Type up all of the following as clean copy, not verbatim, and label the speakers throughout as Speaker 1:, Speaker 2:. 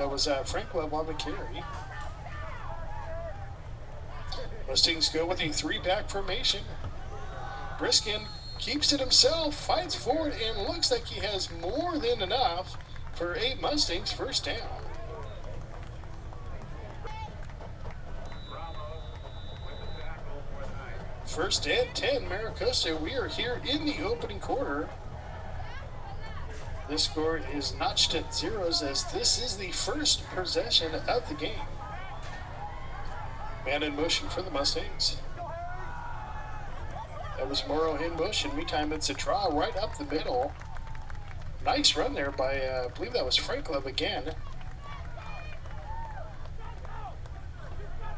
Speaker 1: That was Frank Love on the carry. Mustangs go with a 3-back formation. Briskin keeps it himself, fights forward, and looks like he has more than enough for a Mustangs first down. First and 10, Mira Costa. We are here in the opening quarter. This score is notched at zeros as this is the first possession of the game. Man in motion for the Mustangs. That was Morrow in motion. Meantime, it's a draw right up the middle. Nice run there by, I believe that was Frank Love again.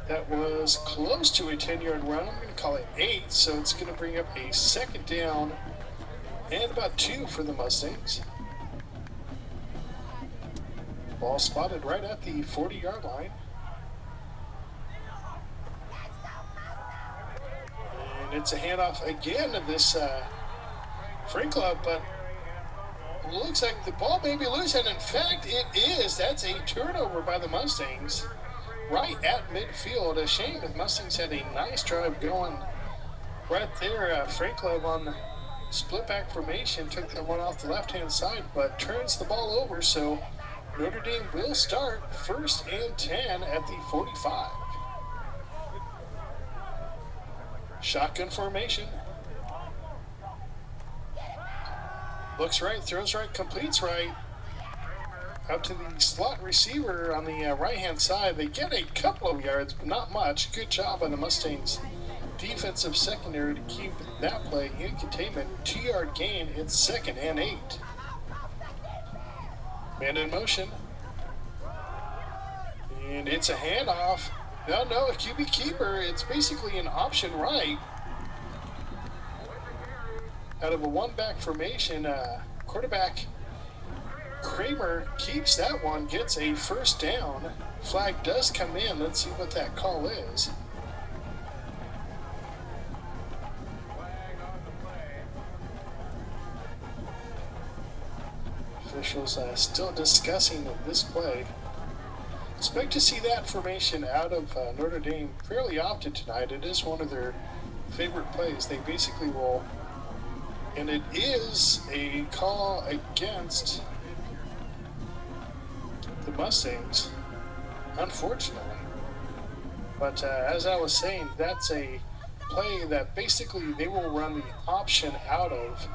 Speaker 1: That was close to a 10-yard run. I'm going to call it 8, so it's going to bring up a second down and about 2 for the Mustangs. Ball spotted right at the 40-yard line. And it's a handoff again of this Frank Love, but it looks like the ball may be loose, and in fact it is. That's a turnover by the Mustangs right at midfield. A shame the Mustangs had a nice drive going right there. Frank Love on split back formation took that one off the left-hand side, but turns the ball over, so Notre Dame will start first and 10 at the 45. Shotgun formation. Looks right, throws right, completes right. Out to the slot receiver on the right-hand side. They get a couple of yards, but not much. Good job by the Mustangs defensive secondary to keep that play in containment. 2-yard gain. It's second and 8. Man in motion. And it's a handoff. No, a QB keeper. It's basically an option right. Out of a 1-back formation, quarterback Kramer keeps that one, gets a first down. Flag does come in. Let's see what that call is. Officials still discussing this play. Expect to see that formation out of Notre Dame fairly often tonight. It is one of their favorite plays. They basically will, and it is a call against the Mustangs, unfortunately. But as I was saying, that's a play that basically they will run the option out of,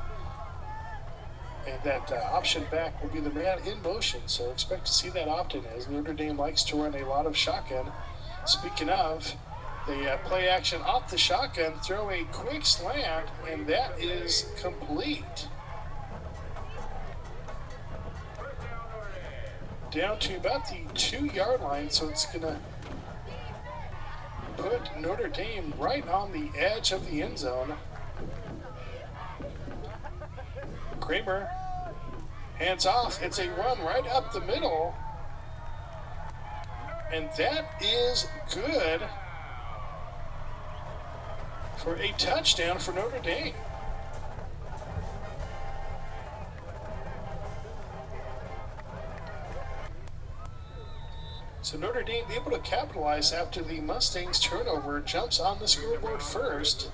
Speaker 1: and that option back will be the man in motion. So expect to see that often, as Notre Dame likes to run a lot of shotgun. Speaking of, they play action off the shotgun, throw a quick slant, and that is complete. Down to about the 2-yard line, so it's going to put Notre Dame right on the edge of the end zone. Kramer hands off. It's a run right up the middle, and that is good for a touchdown for Notre Dame. So Notre Dame able to capitalize after the Mustangs turnover, jumps on the scoreboard first.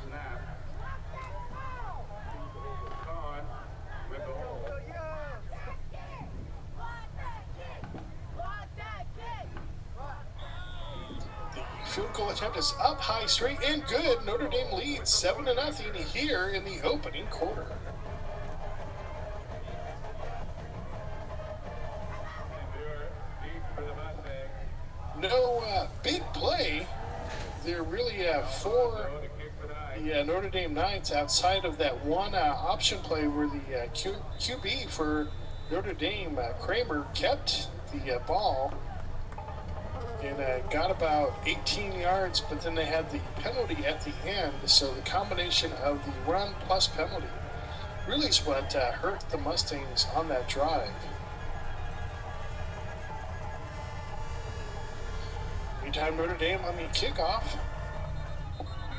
Speaker 1: The field goal attempt is up high, straight, and good. Notre Dame leads 7-0 here in the opening quarter. No big play there really for the Notre Dame Knights outside of that one option play where the QB for Notre Dame, Kramer, kept the ball and got about 18 yards, but then they had the penalty at the end. So the combination of the run plus penalty really is what hurt the Mustangs on that drive. Meantime, Notre Dame on the kickoff.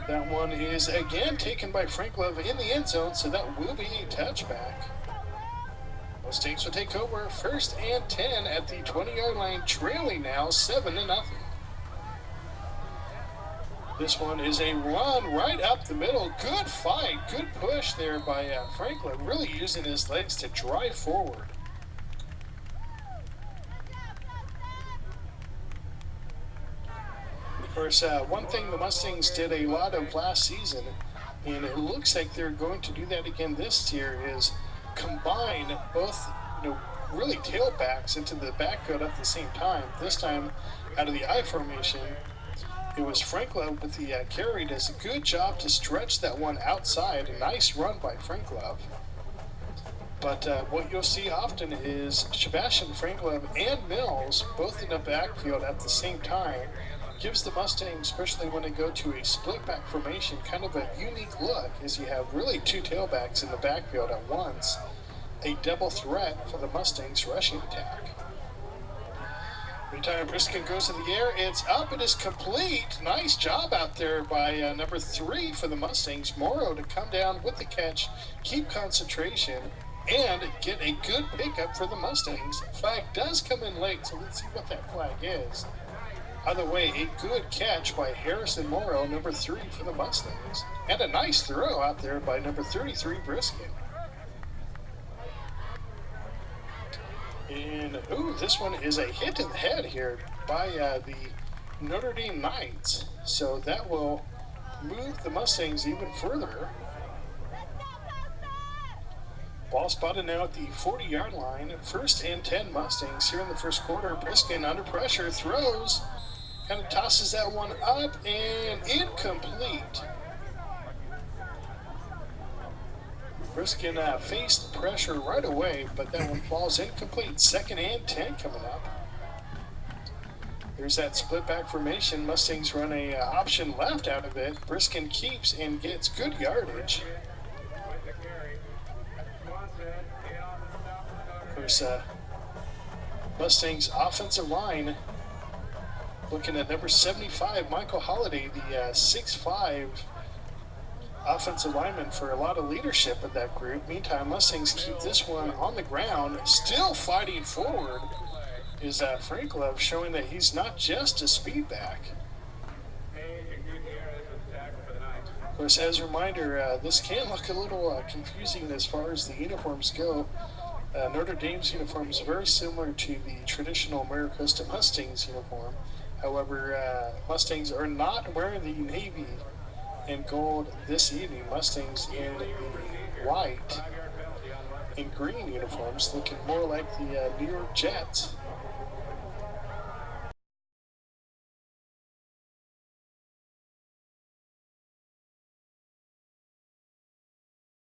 Speaker 1: That one is again taken by Frank Love in the end zone, so that will be a touchback. Mustangs will take over 1st and 10 at the 20-yard line, trailing now 7-0. This one is a run right up the middle. Good fight, good push there by Franklin, really using his legs to drive forward. Of course, one thing the Mustangs did a lot of last season, and it looks like they're going to do that again this year, is combine both, really tailbacks into the backfield at the same time. This time, out of the I formation, it was Franklin with the carry. Does a good job to stretch that one outside. A nice run by Franklin. But what you'll see often is Sebastian Franklin and Mills both in the backfield at the same time. Gives the Mustangs, especially when they go to a split back formation, kind of a unique look, as you have really two tailbacks in the backfield at once. A double threat for the Mustangs rushing attack. Meantime, Briskin goes in the air. It's up. It is complete. Nice job out there by number 3 for the Mustangs, Morrow, to come down with the catch, keep concentration, and get a good pickup for the Mustangs. Flag does come in late, so let's see what that flag is. Either way, a good catch by Harrison Morrow, number 3 for the Mustangs. And a nice throw out there by number 33, Briskin. And, this one is a hit to the head here by the Notre Dame Knights. So that will move the Mustangs even further. Ball spotted now at the 40-yard line. 1st and 10 Mustangs here in the first quarter. Briskin under pressure, throws, kind of tosses that one up, and incomplete. Briskin faced pressure right away, but that one falls incomplete. 2nd and 10 coming up. There's that split back formation. Mustangs run a option left out of it. Briskin keeps and gets good yardage. Of course, Mustangs offensive line looking at number 75, Michael Holliday, the 6'5" offensive lineman, for a lot of leadership in that group. Meantime, Mustangs keep this one on the ground, still fighting forward. Is Franklin, showing that he's not just a speed back. Of course, as a reminder, this can look a little confusing as far as the uniforms go. Notre Dame's uniform is very similar to the traditional Mira Costa Mustangs uniform. However, Mustangs are not wearing the navy and gold this evening. Mustangs in the white and green uniforms, looking more like the New York Jets.